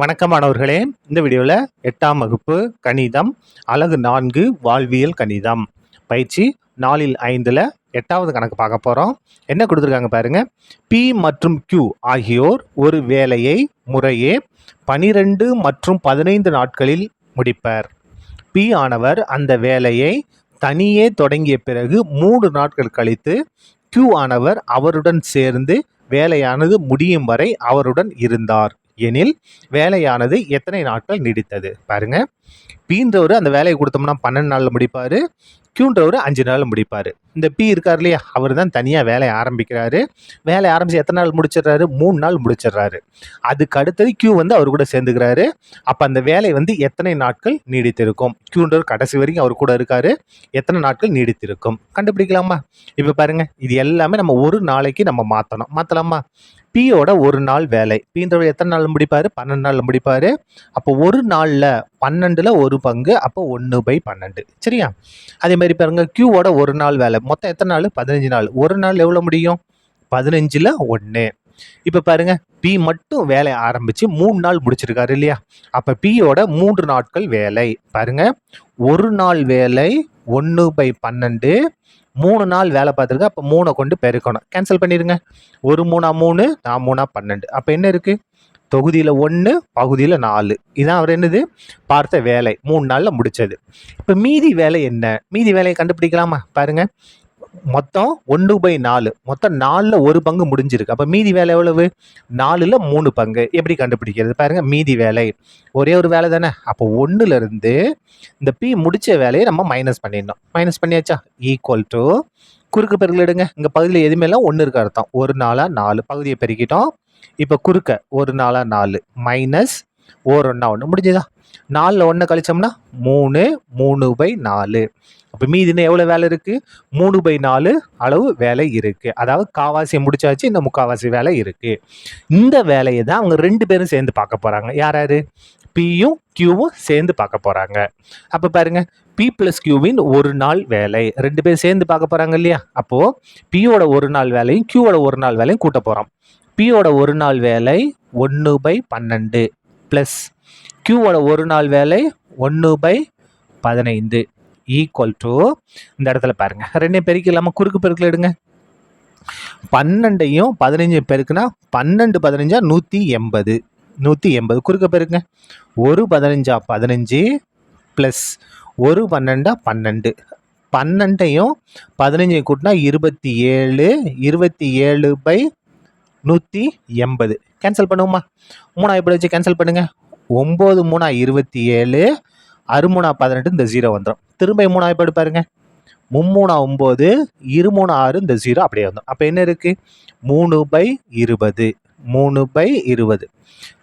வணக்கம் மாணவர்களே. இந்த வீடியோவில் 8ஆம் வகுப்பு கணிதம் அலகு 4 வாழ்வியல் கணிதம் பயிற்சி 4/5 8வது கணக்கு பார்க்க போகிறோம். என்ன கொடுத்துருக்காங்க பாருங்க. P மற்றும் Q ஆகியோர் ஒரு வேலையை முறையே 12 மற்றும் 15 நாட்களில் முடிப்பர். P ஆனவர் அந்த வேலையை தனியே தொடங்கிய பிறகு 3 நாட்கள் கழித்து Q ஆனவர் அவருடன் சேர்ந்து வேலையானது முடியும் வரை அவருடன் இருந்தார் எனில் வேலையானது எத்தனை நாட்கள் நீடித்தது? பாருங்க. பீன்றவர் அந்த வேலையை கொடுத்தோம்னா 12 நாளில் முடிப்பார். கியூன்றவர் 5 நாளில் முடிப்பார். இந்த பி இருக்கார் இல்லையா, அவர் தான் தனியாக வேலையை ஆரம்பிக்கிறாரு. வேலையை ஆரம்பித்து எத்தனை நாள் முடிச்சிடுறாரு? 3 நாள் முடிச்சிடுறாரு. அதுக்கு அடுத்தது கியூ வந்து அவர் கூட சேர்ந்துக்கிறாரு. அப்போ அந்த வேலை வந்து எத்தனை நாட்கள் நீடித்திருக்கும்? கியூன்றவர் கடைசி வரைக்கும் அவர் கூட இருக்காரு. எத்தனை நாட்கள் நீடித்திருக்கும் கண்டுபிடிக்கலாமா? இப்போ பாருங்க, இது எல்லாமே நம்ம ஒரு நாளைக்கு நம்ம மாற்றலாமா? பியோட ஒரு நாள் வேலை, பீன்றவர் எத்தனை நாள் முடிப்பார்? 12 நாளில் முடிப்பார். அப்போ ஒரு நாளில் 12ல் ஒரு பங்கு, அப்போ 1/12. சரியா? அதே மாதிரி பாருங்க, கியூவோட ஒரு நாள் வேலை மொத்தம் எத்தனை நாள்? 15 நாள். ஒரு நாள் எவ்வளோ முடியும்? 15ல் 1. இப்போ பாருங்க, பி மட்டும் வேலையை ஆரம்பித்து 3 நாள் முடிச்சிருக்காரு இல்லையா? அப்போ பியோட 3 நாட்கள் வேலை பாருங்க. ஒரு நாள் வேலை 1/12. 3 நாள் வேலை பார்த்துருக்கு. அப்போ 3 கொண்டு பெருக்கணும். கேன்சல் பண்ணிடுங்க. 1 3 3, 4 12. அப்போ என்ன இருக்குது? தொகுதியில் 1, பகுதியில் 4. இதான் அவர் என்னது பார்த்த வேலை, 3 நாளில் முடித்தது. இப்போ மீதி வேலை என்ன? மீதி வேலையை கண்டுபிடிக்கலாமா? பாருங்கள், மொத்தம் 1/4, மொத்தம் 4ல் ஒரு பங்கு முடிஞ்சிருக்கு. அப்போ மீதி வேலை எவ்வளவு? 4ல் 3 பங்கு. எப்படி கண்டுபிடிக்கிறது? பாருங்க, மீதி வேலை ஒரே ஒரு வேலை தானே. அப்போ 1லேருந்து இந்த பி முடிச்ச வேலையை நம்ம மைனஸ் பண்ணிடணும். மைனஸ் பண்ணியாச்சா? ஈக்குவல் டு குறுக்கு பெருக்கல் எடுங்க. இங்கே பகுதியில் எதுவுமேலாம் 1 இருக்க அர்த்தம். 1 4 4 பகுதியை பெருக்கிட்டோம். இப்போ குறுக்க 1 4 4 மைனஸ் 1 1 1 முடிஞ்சதா? 4ல் 1 கழிச்சோம்னா 3, 3/4. அப்போ மீதின்னு எவ்வளோ வேலை இருக்குது? 3/4 அளவு வேலை இருக்குது. அதாவது காவாசி முடிச்சாச்சு, இந்த முக்காவாசி வேலை இருக்குது. இந்த வேலையை தான் அவங்க 2 பேரும் சேர்ந்து பார்க்க போகிறாங்க. யார் யார்? பியும் கியூவும் சேர்ந்து பார்க்க போகிறாங்க. அப்போ பாருங்க, பி ப்ளஸ் கியூவின் ஒரு நாள் வேலை 2 பேரும் சேர்ந்து பார்க்க போகிறாங்க இல்லையா? அப்போது பியோட ஒரு நாள் வேலையும் கியூவோட ஒரு நாள் வேலையும் கூட்ட போகிறோம். பியோட ஒரு நாள் வேலை 1/12 ப்ளஸ் கியூவோட ஒரு நாள் வேலை 1/15 ஈக்குவல் டு, இந்த இடத்துல பாருங்க, 2 பெருக்கி இல்லாமல் குறுக்கு பெருக்கில் எடுங்க. 12ஐயும் 15 பெருக்குனா 12 15 180. 180 குறுக்க பெருக்குங்க. 1 15 15 ப்ளஸ் 1 12 12. 12ஐயும் 15ஐயும் கூட்டினா 27. 27/180. கேன்சல் பண்ணுவோமா? 3 எப்படி வச்சு கேன்சல் பண்ணுங்க. 9 3 27, 6 3 18, இந்த 0 வந்துடும். திரும்ப 3 எப்படி பாருங்க, 3 9, 2 3 6, இந்த 0 அப்படியே வந்துடும். அப்போ என்ன இருக்குது? 3/20. 3/20.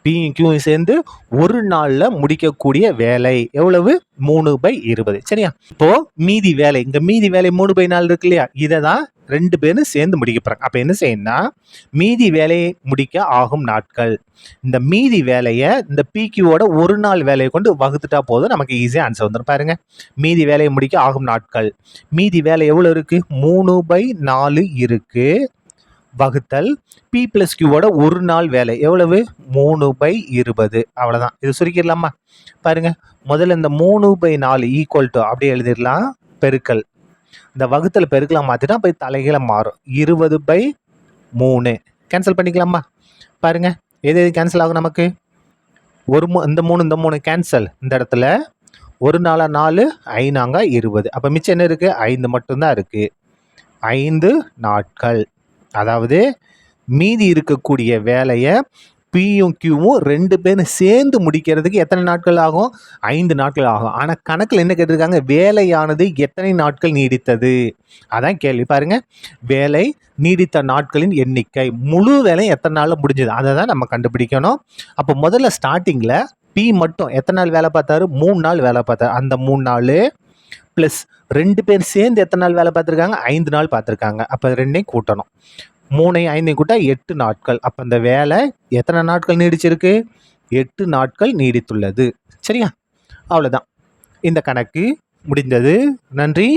பியும் கியூவும் சேர்ந்து ஒரு நாளில் முடிக்கக்கூடிய வேலை எவ்வளவு? 3/20. சரியா? இப்போ மீதி வேலை, இங்க மீதி வேலை 3/4 இருக்கு இல்லையா? இதை தான் 2 பேரும் சேர்ந்து முடிக்க போறாங்க. அப்போ என்ன செய்யணும்னா, மீதி வேலையை முடிக்க ஆகும் நாட்கள், இந்த மீதி வேலையை இந்த பிக்யூவோட ஒரு நாள் வேலையை கொண்டு வகுத்துட்டா போதும், நமக்கு ஈஸியாக ஆன்சர் வந்துடும். பாருங்க, மீதி வேலையை முடிக்க ஆகும் நாட்கள், மீதி வேலை எவ்வளோ இருக்கு? 3/4 இருக்கு வகுத்தல் பி ப்ளஸ் கியூவோட ஒரு நாள் வேலை எவ்வளவு? 3/20. அவ்வளோதான். இது சுருக்கிடலாமா? பாருங்க, முதல்ல இந்த 3/4 ஈக்குவல் டு அப்படியே எழுதிடலாம். பெருக்கல், இந்த வகுத்தல் பெருக்கலாம் மாற்றிட்டா போய் தலைகீழ மாறும். 20/3 கேன்சல் பண்ணிக்கலாமா? பாருங்க, எது எது கேன்சல் ஆகும் நமக்கு? இந்த 3 கேன்சல். இந்த இடத்துல 1 4 4, 5 20. அப்போ மிச்சம் என்ன இருக்குது? 5 மட்டும்தான் இருக்குது. 5 நாட்கள். அதாவது மீதி இருக்கக்கூடிய வேலையை பியும் கியூவும் 2 பேரும் சேர்ந்து முடிக்கிறதுக்கு எத்தனை நாட்கள் ஆகும்? 5 நாட்கள் ஆகும். ஆனால் கணக்கில் என்ன கேட்டிருக்காங்க? வேலையானது எத்தனை நாட்கள் நீடித்தது, அதான் கேள்வி. பாருங்க, வேலை நீடித்த நாட்களின் எண்ணிக்கை, முழு வேலை எத்தனை நாளில் முடிஞ்சது, அதை தான் நம்ம கண்டுபிடிக்கணும். அப்போ முதல்ல ஸ்டார்டிங்கில் பி மட்டும் எத்தனை நாள் வேலை பார்த்தாரு? 3 நாள் வேலை பார்த்தாரு. அந்த 3 நாள் ப்ளஸ் 2 பேர் சேர்ந்து எத்தனை நாள் வேலை பார்த்துருக்காங்க? 5 நாள் பார்த்துருக்காங்க. அப்போ 2ஐயும் கூட்டணும். 3ஐயும் 5ஐயும் கூட்டா 8 நாட்கள். அப்போ இந்த வேலை எத்தனை நாட்கள் நீடிச்சிருக்கு? 8 நாட்கள் நீடித்துள்ளது. சரியா? அவ்வளோதான், இந்த கணக்கு முடிந்தது. நன்றி.